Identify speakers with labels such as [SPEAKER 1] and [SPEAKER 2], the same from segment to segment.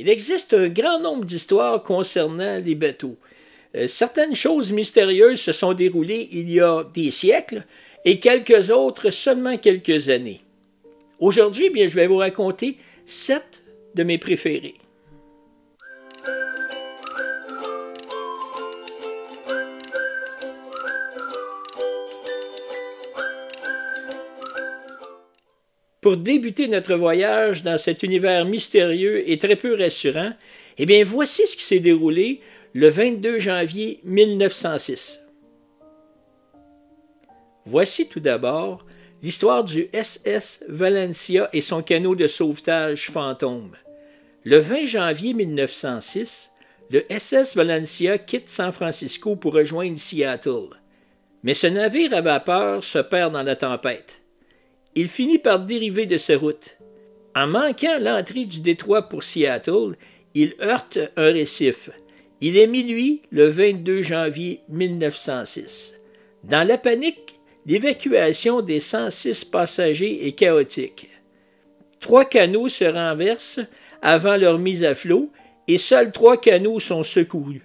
[SPEAKER 1] Il existe un grand nombre d'histoires concernant les bateaux. Certaines choses mystérieuses se sont déroulées il y a des siècles et quelques autres seulement quelques années. Aujourd'hui, bien, je vais vous raconter 7 de mes préférés. Pour débuter notre voyage dans cet univers mystérieux et très peu rassurant, eh bien, voici ce qui s'est déroulé le 22 janvier 1906. Voici tout d'abord l'histoire du SS Valencia et son canot de sauvetage fantôme. Le 20 janvier 1906, le SS Valencia quitte San Francisco pour rejoindre Seattle. Mais ce navire à vapeur se perd dans la tempête. Il finit par dériver de sa route. En manquant l'entrée du détroit pour Seattle, il heurte un récif. Il est minuit le 22 janvier 1906. Dans la panique, l'évacuation des 106 passagers est chaotique. 3 canots se renversent avant leur mise à flot et seuls 3 canots sont secourus.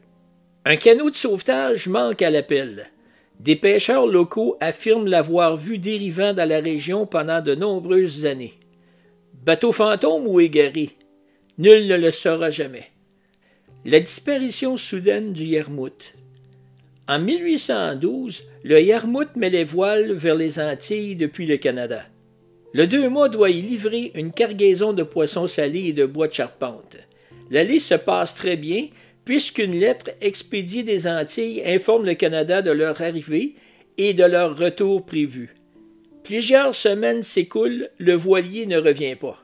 [SPEAKER 1] Un canot de sauvetage manque à l'appel. Des pêcheurs locaux affirment l'avoir vu dérivant dans la région pendant de nombreuses années. Bateau fantôme ou égaré? Nul ne le saura jamais. La disparition soudaine du Yarmouth. En 1812, le Yarmouth met les voiles vers les Antilles depuis le Canada. Le 2 mois doit y livrer une cargaison de poissons salés et de bois de charpente. L'allée se passe très bien, puisqu'une lettre expédiée des Antilles informe le Canada de leur arrivée et de leur retour prévu. Plusieurs semaines s'écoulent, le voilier ne revient pas.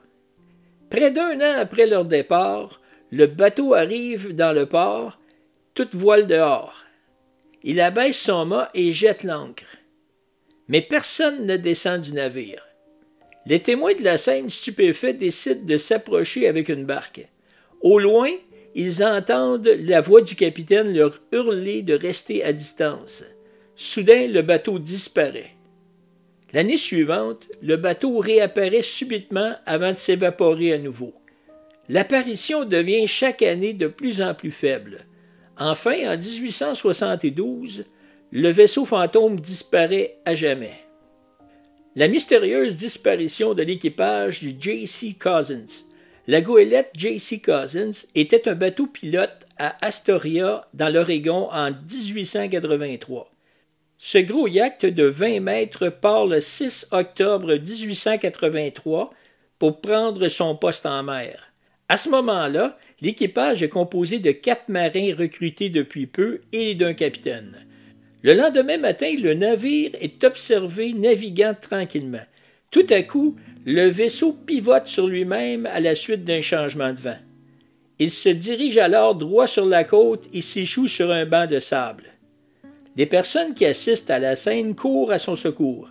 [SPEAKER 1] Près d'1 an après leur départ, le bateau arrive dans le port, toute voile dehors. Il abaisse son mât et jette l'ancre. Mais personne ne descend du navire. Les témoins de la scène stupéfaits décident de s'approcher avec une barque. Au loin, ils entendent la voix du capitaine leur hurler de rester à distance. Soudain, le bateau disparaît. L'année suivante, le bateau réapparaît subitement avant de s'évaporer à nouveau. L'apparition devient chaque année de plus en plus faible. Enfin, en 1872, le vaisseau fantôme disparaît à jamais. La mystérieuse disparition de l'équipage du J.C. Cousins. La goélette J.C. Cousins était un bateau pilote à Astoria, dans l'Oregon, en 1883. Ce gros yacht de 20 mètres part le 6 octobre 1883 pour prendre son poste en mer. À ce moment-là, l'équipage est composé de 4 marins recrutés depuis peu et d'un capitaine. Le lendemain matin, le navire est observé naviguant tranquillement. Tout à coup, le vaisseau pivote sur lui-même à la suite d'un changement de vent. Il se dirige alors droit sur la côte et s'échoue sur un banc de sable. Les personnes qui assistent à la scène courent à son secours.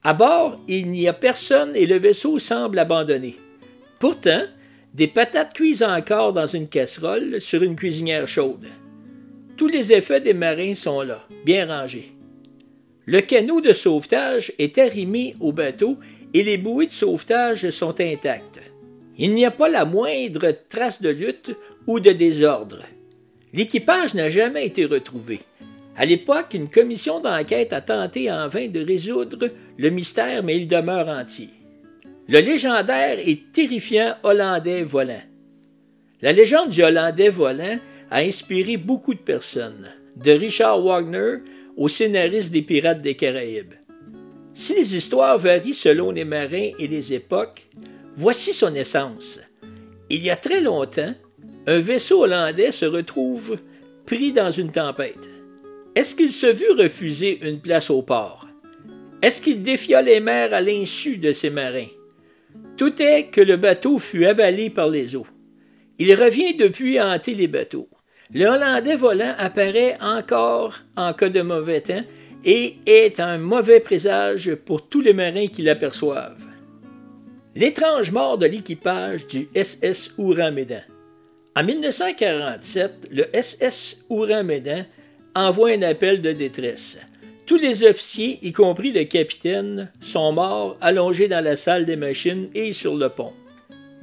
[SPEAKER 1] À bord, il n'y a personne et le vaisseau semble abandonné. Pourtant, des patates cuisent encore dans une casserole sur une cuisinière chaude. Tous les effets des marins sont là, bien rangés. Le canot de sauvetage est arrimé au bateau et les bouées de sauvetage sont intactes. Il n'y a pas la moindre trace de lutte ou de désordre. L'équipage n'a jamais été retrouvé. À l'époque, une commission d'enquête a tenté en vain de résoudre le mystère, mais il demeure entier. Le légendaire et terrifiant Hollandais volant. La légende du Hollandais volant a inspiré beaucoup de personnes, de Richard Wagner au scénariste des Pirates des Caraïbes. Si les histoires varient selon les marins et les époques, voici son essence. Il y a très longtemps, un vaisseau hollandais se retrouve pris dans une tempête. Est-ce qu'il se vit refuser une place au port? Est-ce qu'il défia les mers à l'insu de ses marins? Tout est que le bateau fut avalé par les eaux. Il revient depuis hanter les bateaux. Le Hollandais volant apparaît encore en cas de mauvais temps et est un mauvais présage pour tous les marins qui l'aperçoivent. L'étrange mort de l'équipage du SS Ouran-Médan. En 1947, le SS Ouran-Médan envoie un appel de détresse. Tous les officiers, y compris le capitaine, sont morts allongés dans la salle des machines et sur le pont.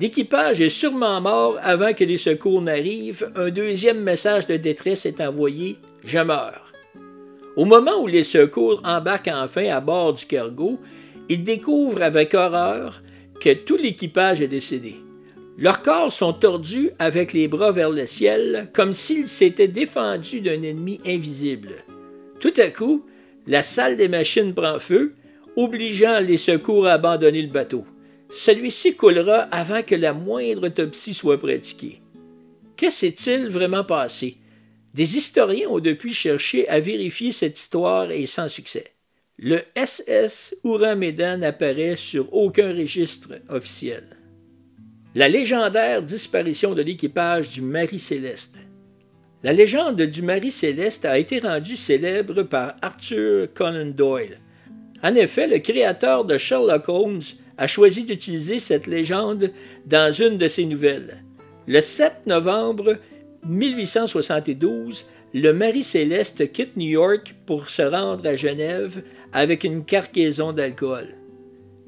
[SPEAKER 1] L'équipage est sûrement mort avant que les secours n'arrivent. Un deuxième message de détresse est envoyé « Je meurs ». Au moment où les secours embarquent enfin à bord du cargo, ils découvrent avec horreur que tout l'équipage est décédé. Leurs corps sont tordus avec les bras vers le ciel, comme s'ils s'étaient défendus d'un ennemi invisible. Tout à coup, la salle des machines prend feu, obligeant les secours à abandonner le bateau. Celui-ci coulera avant que la moindre autopsie soit pratiquée. Que s'est-il vraiment passé? Des historiens ont depuis cherché à vérifier cette histoire et sans succès. Le SS Hurrah-Médan n'apparaît sur aucun registre officiel. La légendaire disparition de l'équipage du Marie-Céleste. La légende du Marie-Céleste a été rendue célèbre par Arthur Conan Doyle. En effet, le créateur de Sherlock Holmes a choisi d'utiliser cette légende dans une de ses nouvelles. Le 7 novembre 1872, le Marie-Céleste quitte New York pour se rendre à Genève avec une cargaison d'alcool.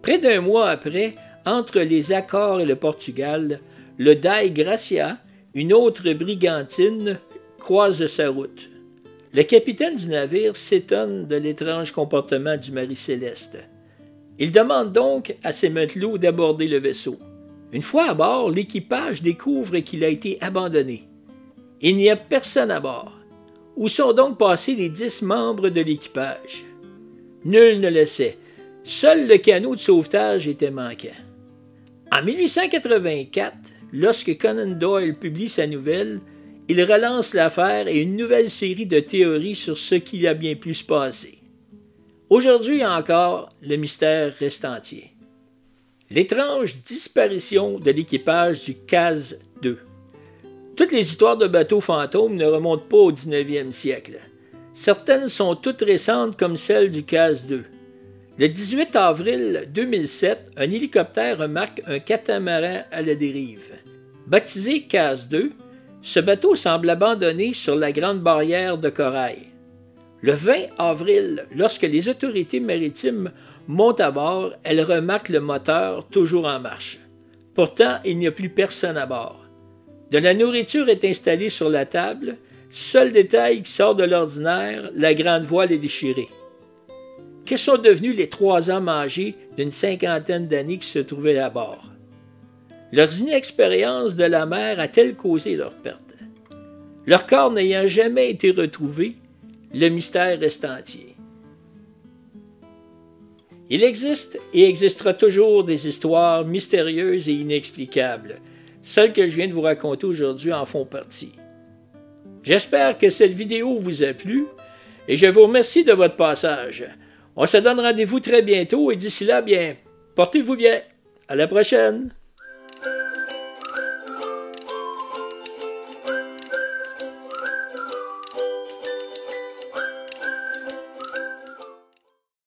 [SPEAKER 1] Près d'un mois après, entre les Accords et le Portugal, le Dei Gracia, une autre brigantine, croise sa route. Le capitaine du navire s'étonne de l'étrange comportement du Marie-Céleste. Il demande donc à ses matelots d'aborder le vaisseau. Une fois à bord, l'équipage découvre qu'il a été abandonné. Il n'y a personne à bord. Où sont donc passés les 10 membres de l'équipage? Nul ne le sait. Seul le canot de sauvetage était manquant. En 1884, lorsque Conan Doyle publie sa nouvelle, il relance l'affaire et une nouvelle série de théories sur ce qui a bien pu se passer. Aujourd'hui encore, le mystère reste entier. L'étrange disparition de l'équipage du CAS-2. Toutes les histoires de bateaux fantômes ne remontent pas au 19e siècle. Certaines sont toutes récentes comme celle du CAS-2. Le 18 avril 2007, un hélicoptère remarque un catamaran à la dérive. Baptisé CAS-2, ce bateau semble abandonné sur la Grande Barrière de Corail. Le 20 avril, lorsque les autorités maritimes montent à bord, elles remarquent le moteur toujours en marche. Pourtant, il n'y a plus personne à bord. De la nourriture est installée sur la table. Seul détail qui sort de l'ordinaire, la grande voile est déchirée. Que sont devenus les 3 hommes âgés d'une 50aine d'années qui se trouvaient à bord? Leurs inexpériences de la mer a-t-elle causé leur perte? Leur corps n'ayant jamais été retrouvé, le mystère reste entier. Il existe et existera toujours des histoires mystérieuses et inexplicables. Celles que je viens de vous raconter aujourd'hui en font partie. J'espère que cette vidéo vous a plu et je vous remercie de votre passage. On se donne rendez-vous très bientôt et d'ici là, bien, portez-vous bien. À la prochaine!